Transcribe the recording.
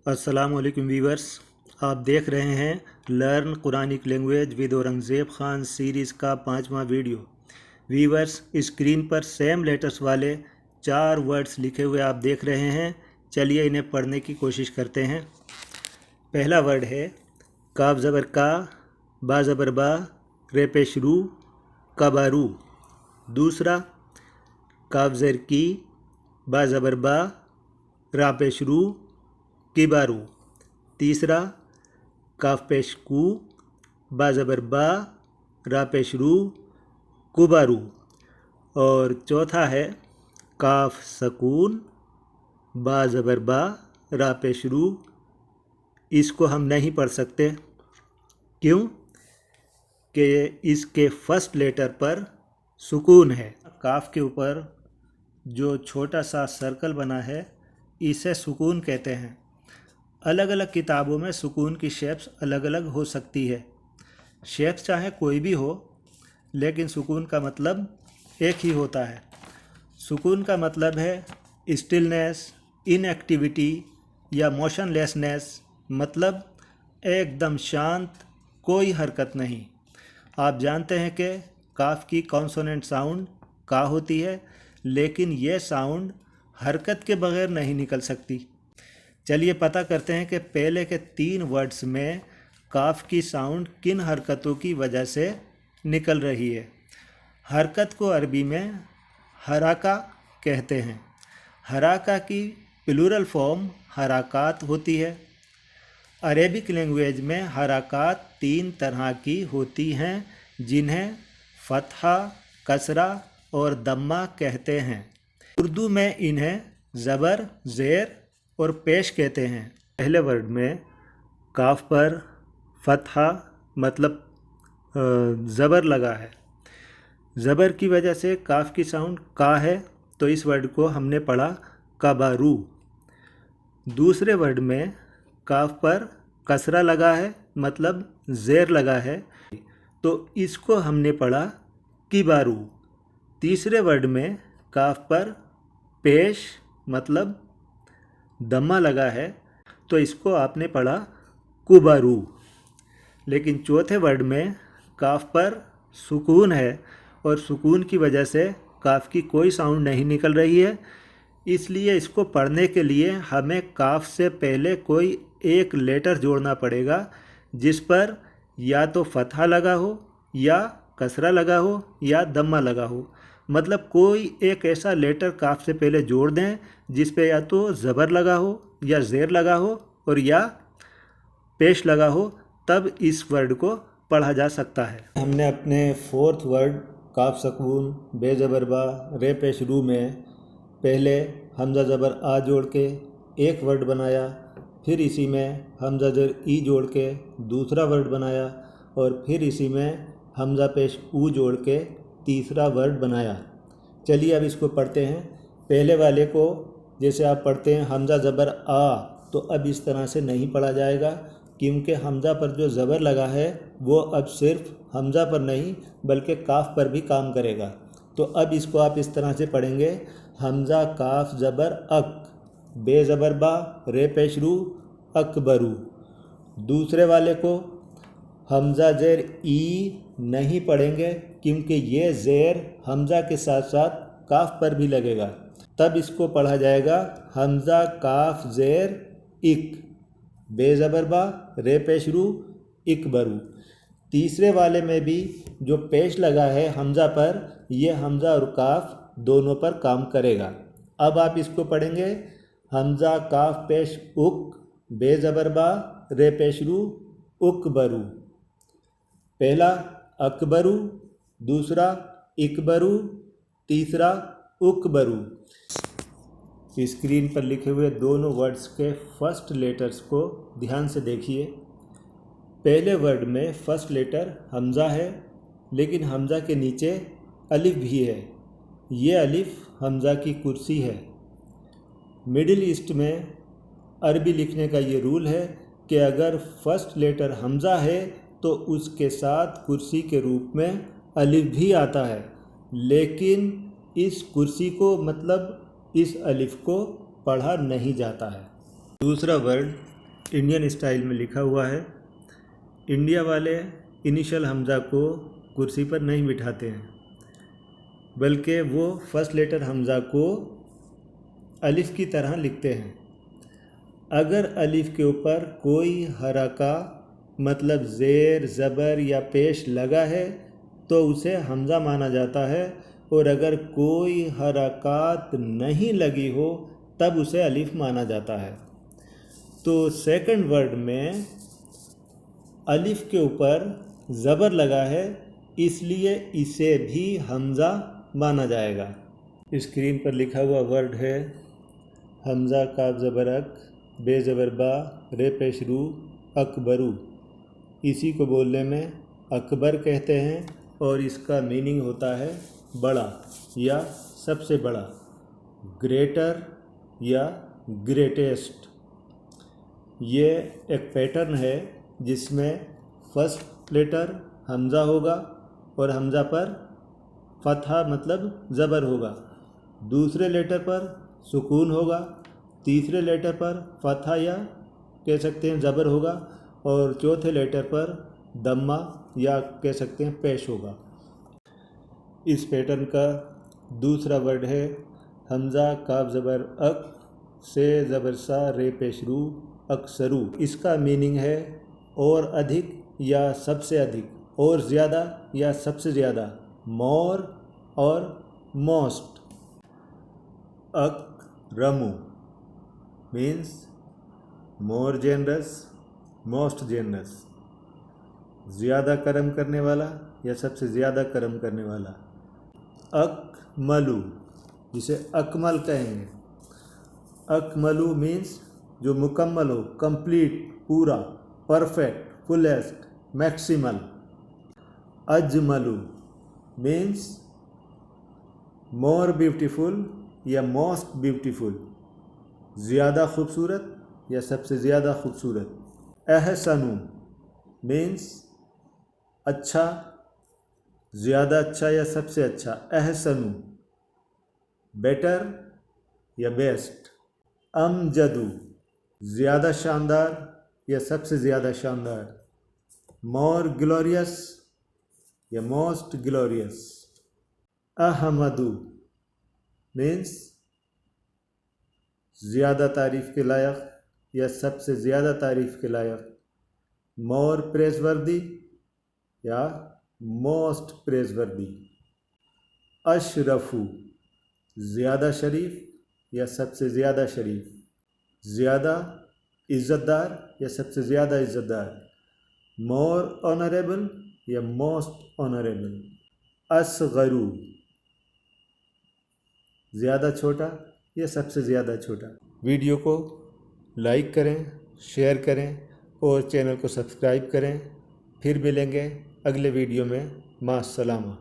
अस्सलाम वालेकुम वीवर्स, आप देख रहे हैं learn Quranic language with Aurangzeb Khan series का 5वां वीडियो। वीवर्स, स्क्रीन पर सेम लेटर्स वाले 4 वर्ड्स लिखे हुए आप देख रहे हैं। चलिए इन्हें पढ़ने की कोशिश करते हैं। पहला वर्ड है काफ ज़बर का, बा ज़बर बा, रे पेश रू, कबारू। दूसरा काफ ज़र की, बा ज़बर बा, रा पेश रू, किबारू। तीसरा काफ पेश कू, बा ज़बर बा, रा पेश रू, कुबारू। और चौथा है काफ सकून, बा ज़बर बा, रा पेश रू। इसको हम नहीं पढ़ सकते, क्यों कि इसके फर्स्ट लेटर पर सुकून है। काफ के ऊपर जो छोटा सा सर्कल बना है इसे सुकून कहते हैं। अलग अलग किताबों में सुकून की शेप्स अलग अलग हो सकती है। शेप्स चाहे कोई भी हो, लेकिन सुकून का मतलब एक ही होता है। सुकून का मतलब है स्टिलनेस, इनएक्टिविटी या मोशनलेसनेस, मतलब एकदम शांत, कोई हरकत नहीं। आप जानते हैं कि काफ की कॉन्सोनेंट साउंड का होती है, लेकिन ये साउंड हरकत के बगैर नहीं निकल सकती। चलिए पता करते हैं कि पहले के 3 वर्ड्स में काफ की साउंड किन हरकतों की वजह से निकल रही है। हरकत को अरबी में हराका कहते हैं। हराका की प्लूरल फॉर्म हराकात होती है। अरेबिक लैंग्वेज में हराकात 3 तरह की होती हैं, जिन्हें फतहा, कसरा और दम्मा कहते हैं। उर्दू में इन्हें ज़बर, ज़ेर और पेश कहते हैं। पहले वर्ड में काफ पर फतहा मतलब ज़बर लगा है। ज़बर की वजह से काफ की साउंड का है, तो इस वर्ड को हमने पढ़ा कबारू। दूसरे वर्ड में काफ पर कसरा लगा है, मतलब ज़ेर लगा है, तो इसको हमने पढ़ा किबारू। तीसरे वर्ड में काफ पर पेश मतलब दम्मा लगा है, तो इसको आपने पढ़ा कुबारू। लेकिन चौथे वर्ड में काफ पर सुकून है और सुकून की वजह से काफ की कोई साउंड नहीं निकल रही है, इसलिए इसको पढ़ने के लिए हमें काफ से पहले कोई एक लेटर जोड़ना पड़ेगा, जिस पर या तो फतहा लगा हो, या कसरा लगा हो, या दम्मा लगा हो। मतलब कोई एक ऐसा लेटर काफ से पहले जोड़ दें जिस पे या तो ज़बर लगा हो, या ज़ेर लगा हो, और या पेश लगा हो, तब इस वर्ड को पढ़ा जा सकता है। हमने अपने 4th वर्ड काफ सकून, बे ज़बर बा, रे पेश रू में पहले हमज़ा ज़बर आ जोड़ के एक वर्ड बनाया, फिर इसी में हमज़ा ज़र ई जोड़ के दूसरा वर्ड बनाया, और फिर इसी में हमज़ा पेश ऊ जोड़ के तीसरा वर्ड बनाया। चलिए अब इसको पढ़ते हैं। पहले वाले को जैसे आप पढ़ते हैं हमज़ा ज़बर आ, तो अब इस तरह से नहीं पढ़ा जाएगा, क्योंकि हमज़ा पर जो ज़बर लगा है वो अब सिर्फ हमज़ा पर नहीं बल्कि काफ पर भी काम करेगा। तो अब इसको आप इस तरह से पढ़ेंगे, हमज़ा काफ ज़बर अक, बे ज़बर बा, रे पेश रू, अकबरू। दूसरे वाले को हमज़ा ज़ेर ई नहीं पढ़ेंगे, क्योंकि ये ज़ेर हमज़ा के साथ साथ काफ पर भी लगेगा। तब इसको पढ़ा जाएगा हमज़ा काफ ज़ेर इक, बे ज़बर बा, रे पेश रू, इकबरू। तीसरे वाले में भी जो पेश लगा है हमज़ा पर, ये हमज़ा और काफ दोनों पर काम करेगा। अब आप इसको पढ़ेंगे हमज़ा काफ पेश उक, बे ज़बर बा, रे पेश रू, उकबरू। पहला अकबरू, दूसरा इकबरू, तीसरा उकबरू। स्क्रीन पर लिखे हुए दोनों वर्ड्स के फर्स्ट लेटर्स को ध्यान से देखिए। पहले वर्ड में फर्स्ट लेटर हमज़ा है, लेकिन हमज़ा के नीचे अलिफ भी है। ये अलिफ हमज़ा की कुर्सी है। मिडिल ईस्ट में अरबी लिखने का ये रूल है कि अगर फर्स्ट लेटर हमज़ा है तो उसके साथ कुर्सी के रूप में अलिफ भी आता है, लेकिन इस कुर्सी को मतलब इस अलिफ को पढ़ा नहीं जाता है। दूसरा वर्ड इंडियन स्टाइल में लिखा हुआ है। इंडिया वाले इनिशियल हमज़ा को कुर्सी पर नहीं बिठाते हैं, बल्कि वो फर्स्ट लेटर हमज़ा को अलिफ की तरह लिखते हैं। अगर अलिफ के ऊपर कोई हरका मतलब ज़ेर, ज़बर या पेश लगा है तो उसे हमज़ा माना जाता है, और अगर कोई हरकत नहीं लगी हो तब उसे अलिफ माना जाता है। तो सेकंड वर्ड में अलिफ के ऊपर ज़बर लगा है, इसलिए इसे भी हमज़ा माना जाएगा। स्क्रीन पर लिखा हुआ वर्ड है हमज़ा काफ ज़बर अक, बे ज़बर बा, रे पेश रू, अकबरू। इसी को बोलने में अकबर कहते हैं और इसका मीनिंग होता है बड़ा या सबसे बड़ा, ग्रेटर या ग्रेटेस्ट। ये एक पैटर्न है जिसमें फर्स्ट लेटर हमज़ा होगा और हमज़ा पर फतहा मतलब ज़बर होगा, दूसरे लेटर पर सुकून होगा, तीसरे लेटर पर फतहा या कह सकते हैं ज़बर होगा, और चौथे लेटर पर दम्मा या कह सकते हैं पेश होगा। इस पैटर्न का दूसरा वर्ड है हमज़ा काफ ज़बर अक, से ज़बर सा, रे पेश रू, अक्सरू। इसका मीनिंग है और अधिक या सबसे अधिक, और ज़्यादा या सबसे ज़्यादा, मोर और मोस्ट। अकरमु means more generous, most generous, ज़्यादा करम करने वाला या सबसे ज़्यादा करम करने वाला। अकमलु जिसे अकमल कहेंगे। अकमलु मीन्स जो मुकम्मल हो, कंप्लीट, पूरा, परफेक्ट, फुलेस्ट, मैक्सिमल। अजमलु मीन्स मोर ब्यूटीफुल या मोस्ट ब्यूटीफुल, ज़्यादा खूबसूरत या सबसे ज़्यादा खूबसूरत। अहसनु मीन्स अच्छा, ज़्यादा अच्छा या सबसे अच्छा, अहसनु, बेटर या बेस्ट। अमजदु ज़्यादा शानदार या सबसे ज़्यादा शानदार, मोर ग्लोरियस या मोस्ट ग्लोरियस। अहमदु मीन्स ज़्यादा तारीफ़ के लायक या सबसे ज़्यादा तारीफ़ के लायक, मोर प्रेज़वर्दी या मोस्ट प्रेज़वर्दी। अशरफु ज़्यादा शरीफ या सबसे ज़्यादा शरीफ, ज़्यादा इज़्ज़तदार या सबसे ज़्यादा इज़्ज़तदार, मोर ऑनरेबल या मोस्ट ऑनरेबल। असगरू ज़्यादा छोटा या सबसे ज़्यादा छोटा। वीडियो को लाइक करें, शेयर करें और चैनल को सब्सक्राइब करें। फिर मिलेंगे अगले वीडियो में। मास्सलामा।